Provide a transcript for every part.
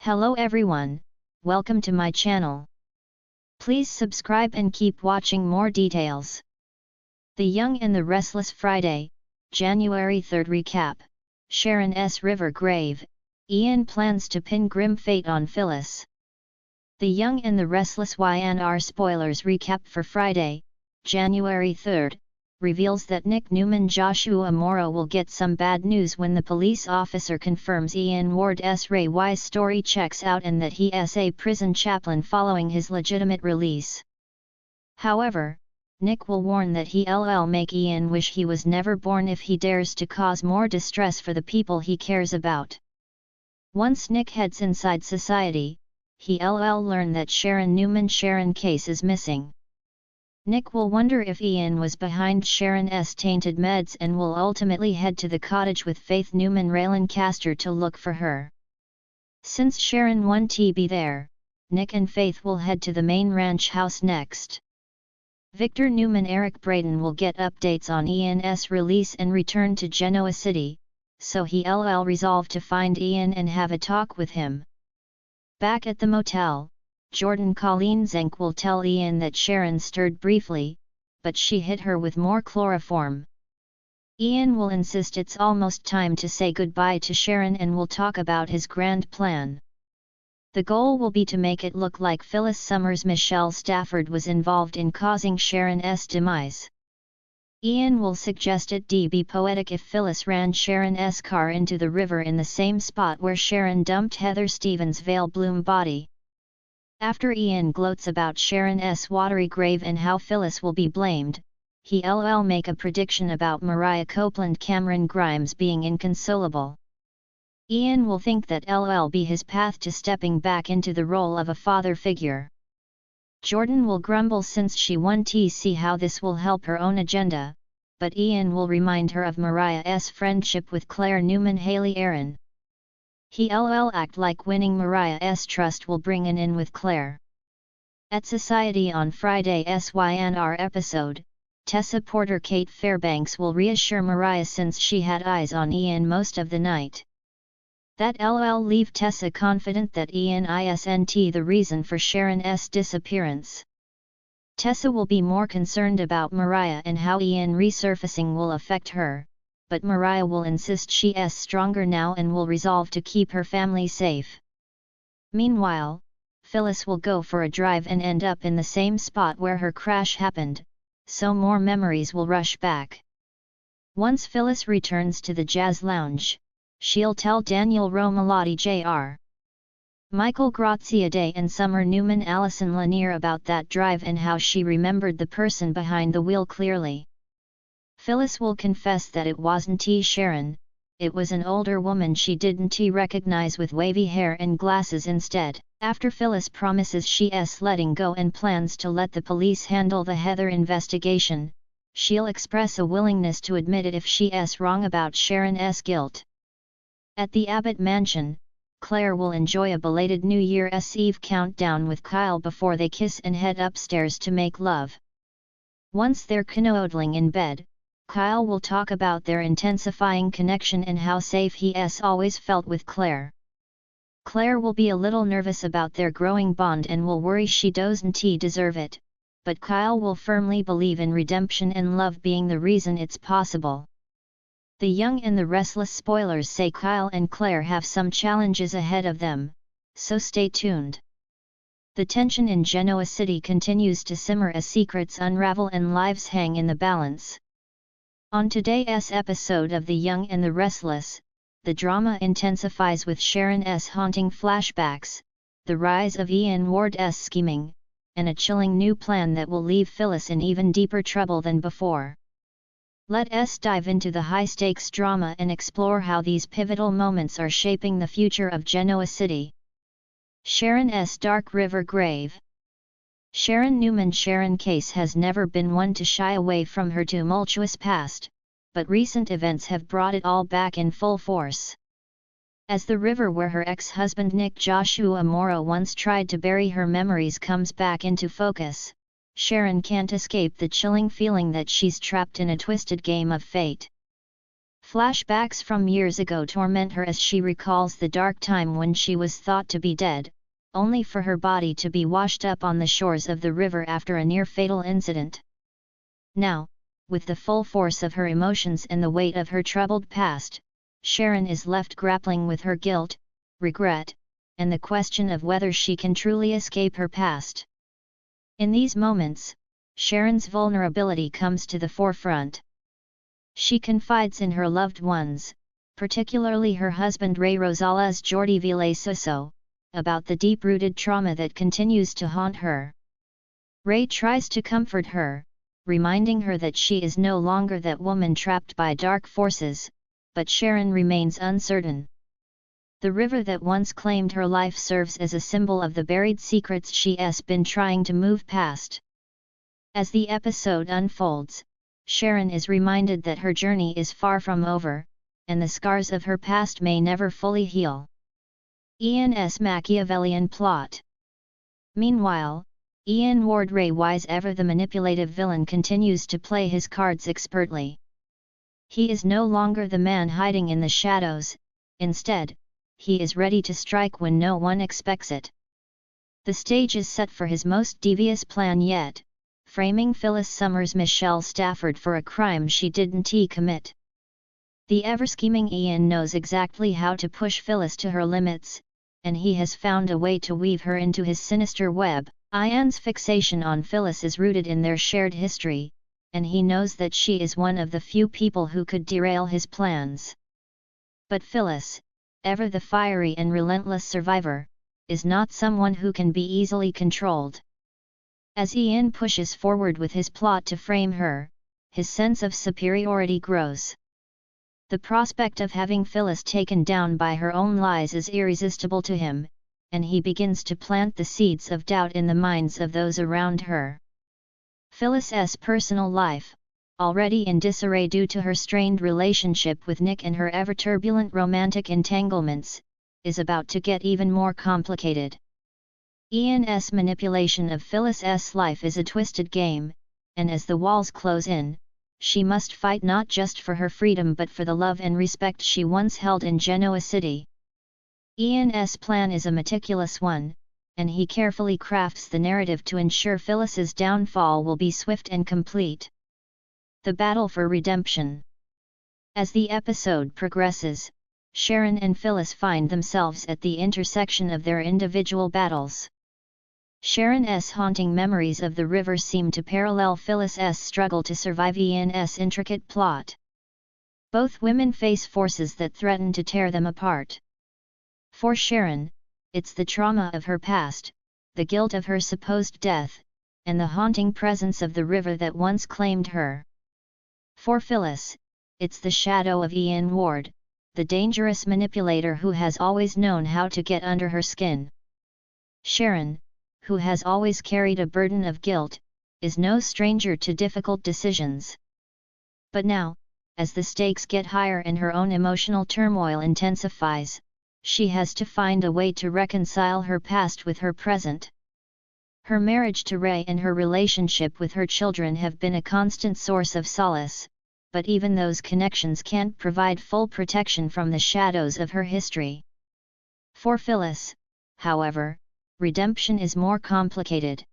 Hello everyone, welcome to my channel. Please subscribe and keep watching more details. The Young and the Restless Friday, January 3rd recap. Sharon's river grave, Ian plans to pin grim fate on Phyllis. The Young and the Restless YNR spoilers recap for Friday, January 3rd, reveals that Nick Newman Joshua Morrow will get some bad news when the police officer confirms Ian Ward's Ray Wise story checks out and that he is a prison chaplain following his legitimate release. However, Nick will warn that he'll make Ian wish he was never born if he dares to cause more distress for the people he cares about. Once Nick heads inside society, he'll learn that Sharon case is missing. Nick will wonder if Ian was behind Sharon's tainted meds and will ultimately head to the cottage with Faith Newman Raylancaster to look for her. Since Sharon won't be there, Nick and Faith will head to the main ranch house next. Victor Newman Eric Braden will get updates on Ian's release and return to Genoa City, so he'll resolve to find Ian and have a talk with him. Back at the motel, Jordan Colleen Zenk will tell Ian that Sharon stirred briefly, but she hit her with more chloroform. Ian will insist it's almost time to say goodbye to Sharon and will talk about his grand plan. The goal will be to make it look like Phyllis Summers Michelle Stafford was involved in causing Sharon's demise. Ian will suggest it'd be poetic if Phyllis ran Sharon's car into the river in the same spot where Sharon dumped Heather Stevens' Vale Bloom body. After Ian gloats about Sharon's watery grave and how Phyllis will be blamed, he'll make a prediction about Mariah Copeland Cameron Grimes being inconsolable. Ian will think that it'll be his path to stepping back into the role of a father figure. Jordan will grumble since she won't see how this will help her own agenda, but Ian will remind her of Mariah's friendship with Claire Newman Haley Aaron. He'll act like winning Mariah's trust will bring an in with Claire. At Society on Friday's YNR episode, Tessa Porter Kate Fairbanks will reassure Mariah since she had eyes on Ian most of the night. That'll leave Tessa confident that Ian isn't the reason for Sharon's disappearance. Tessa will be more concerned about Mariah and how Ian resurfacing will affect her, but Mariah will insist she's stronger now and will resolve to keep her family safe. Meanwhile, Phyllis will go for a drive and end up in the same spot where her crash happened, so more memories will rush back. Once Phyllis returns to the jazz lounge, she'll tell Daniel Romalotti Jr., Michael Graziadei and Summer Newman Allison Lanier about that drive and how she remembered the person behind the wheel clearly. Phyllis will confess that it wasn't Sharon, it was an older woman she didn't recognize with wavy hair and glasses instead. After Phyllis promises she's letting go and plans to let the police handle the Heather investigation, she'll express a willingness to admit it if she's wrong about Sharon's guilt. At the Abbott mansion, Claire will enjoy a belated New Year's Eve countdown with Kyle before they kiss and head upstairs to make love. Once they're canoodling in bed, Kyle will talk about their intensifying connection and how safe he's always felt with Claire. Claire will be a little nervous about their growing bond and will worry she doesn't deserve it, but Kyle will firmly believe in redemption and love being the reason it's possible. The Young and the Restless spoilers say Kyle and Claire have some challenges ahead of them, so stay tuned. The tension in Genoa City continues to simmer as secrets unravel and lives hang in the balance. On today's episode of The Young and the Restless, the drama intensifies with Sharon's haunting flashbacks, the rise of Ian Ward's scheming, and a chilling new plan that will leave Phyllis in even deeper trouble than before. Let's dive into the high-stakes drama and explore how these pivotal moments are shaping the future of Genoa City. Sharon's dark river grave. Sharon Newman Sharon case has never been one to shy away from her tumultuous past, but recent events have brought it all back in full force. As the river where her ex-husband Nick Joshua Morrow once tried to bury her memories comes back into focus, Sharon can't escape the chilling feeling that she's trapped in a twisted game of fate. Flashbacks from years ago torment her as she recalls the dark time when she was thought to be dead, only for her body to be washed up on the shores of the river after a near-fatal incident. Now, with the full force of her emotions and the weight of her troubled past, Sharon is left grappling with her guilt, regret, and the question of whether she can truly escape her past. In these moments, Sharon's vulnerability comes to the forefront. She confides in her loved ones, particularly her husband Ray Rosales Jordi Villaseso, about the deep-rooted trauma that continues to haunt her. Ray tries to comfort her, reminding her that she is no longer that woman trapped by dark forces, but Sharon remains uncertain. The river that once claimed her life serves as a symbol of the buried secrets she's been trying to move past. As the episode unfolds, Sharon is reminded that her journey is far from over, and the scars of her past may never fully heal. Ian's Machiavellian plot. Meanwhile, Ian Ward Ray, wise ever the manipulative villain, continues to play his cards expertly. He is no longer the man hiding in the shadows, instead, he is ready to strike when no one expects it. The stage is set for his most devious plan yet, framing Phyllis Summers' Michelle Stafford for a crime she didn't commit. The ever-scheming Ian knows exactly how to push Phyllis to her limits, and he has found a way to weave her into his sinister web. Ian's fixation on Phyllis is rooted in their shared history, and he knows that she is one of the few people who could derail his plans. But Phyllis, ever the fiery and relentless survivor, is not someone who can be easily controlled. As Ian pushes forward with his plot to frame her, his sense of superiority grows. The prospect of having Phyllis taken down by her own lies is irresistible to him, and he begins to plant the seeds of doubt in the minds of those around her. Phyllis's personal life, already in disarray due to her strained relationship with Nick and her ever-turbulent romantic entanglements, is about to get even more complicated. Ian's manipulation of Phyllis's life is a twisted game, and as the walls close in, she must fight not just for her freedom but for the love and respect she once held in Genoa City. Ian's plan is a meticulous one, and he carefully crafts the narrative to ensure Phyllis's downfall will be swift and complete. The battle for redemption. As the episode progresses, Sharon and Phyllis find themselves at the intersection of their individual battles. Sharon's haunting memories of the river seem to parallel Phyllis's struggle to survive Ian's intricate plot. Both women face forces that threaten to tear them apart. For Sharon, it's the trauma of her past, the guilt of her supposed death, and the haunting presence of the river that once claimed her. For Phyllis, it's the shadow of Ian Ward, the dangerous manipulator who has always known how to get under her skin. Sharon, who has always carried a burden of guilt, is no stranger to difficult decisions. But now, as the stakes get higher and her own emotional turmoil intensifies, she has to find a way to reconcile her past with her present. Her marriage to Ray and her relationship with her children have been a constant source of solace, but even those connections can't provide full protection from the shadows of her history. For Phyllis, however, redemption is more complicated.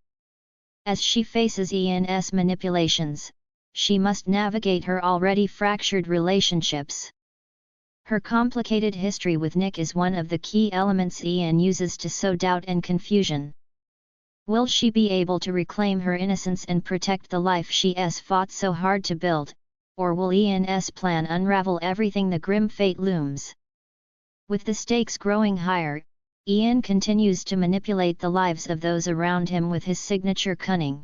As she faces Ian's manipulations, she must navigate her already fractured relationships. Her complicated history with Nick is one of the key elements Ian uses to sow doubt and confusion. Will she be able to reclaim her innocence and protect the life she's fought so hard to build, or will Ian's plan unravel everything the grim fate looms? With the stakes growing higher, Ian continues to manipulate the lives of those around him with his signature cunning.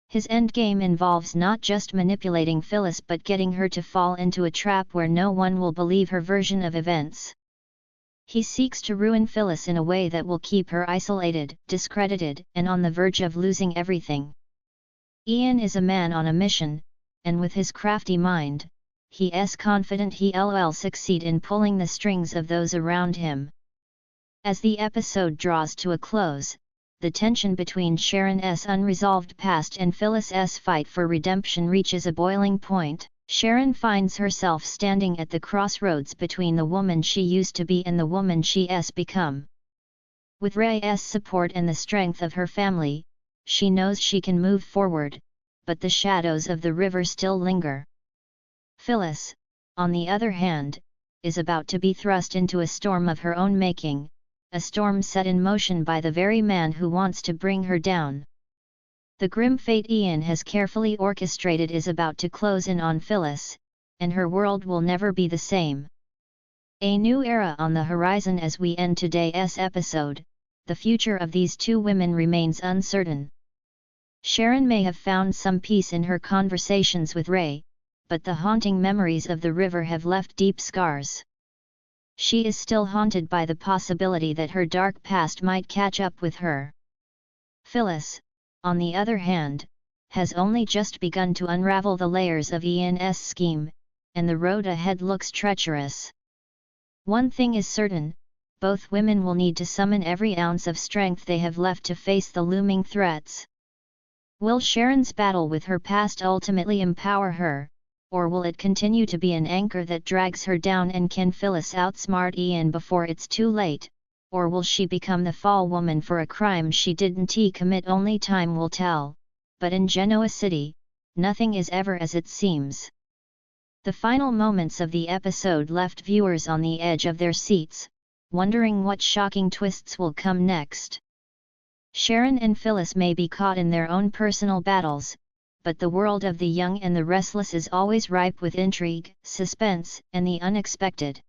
His endgame involves not just manipulating Phyllis but getting her to fall into a trap where no one will believe her version of events. He seeks to ruin Phyllis in a way that will keep her isolated, discredited, and on the verge of losing everything. Ian is a man on a mission, and with his crafty mind, he's confident he'll succeed in pulling the strings of those around him. As the episode draws to a close, the tension between Sharon's unresolved past and Phyllis's fight for redemption reaches a boiling point. Sharon finds herself standing at the crossroads between the woman she used to be and the woman she's become. With Ray's support and the strength of her family, she knows she can move forward, but the shadows of the river still linger. Phyllis, on the other hand, is about to be thrust into a storm of her own making, a storm set in motion by the very man who wants to bring her down. The grim fate Ian has carefully orchestrated is about to close in on Phyllis, and her world will never be the same. A new era on the horizon as we end today's episode. The future of these two women remains uncertain. Sharon may have found some peace in her conversations with Ray, but the haunting memories of the river have left deep scars. She is still haunted by the possibility that her dark past might catch up with her. Phyllis, on the other hand, has only just begun to unravel the layers of Ian's scheme, and the road ahead looks treacherous. One thing is certain, both women will need to summon every ounce of strength they have left to face the looming threats. Will Sharon's battle with her past ultimately empower her, or will it continue to be an anchor that drags her down? And can Phyllis outsmart Ian before it's too late, or will she become the fall woman for a crime she didn't commit? Only time will tell, but in Genoa City, nothing is ever as it seems. The final moments of the episode left viewers on the edge of their seats, wondering what shocking twists will come next. Sharon and Phyllis may be caught in their own personal battles, but the world of the young and the restless is always ripe with intrigue, suspense, and the unexpected.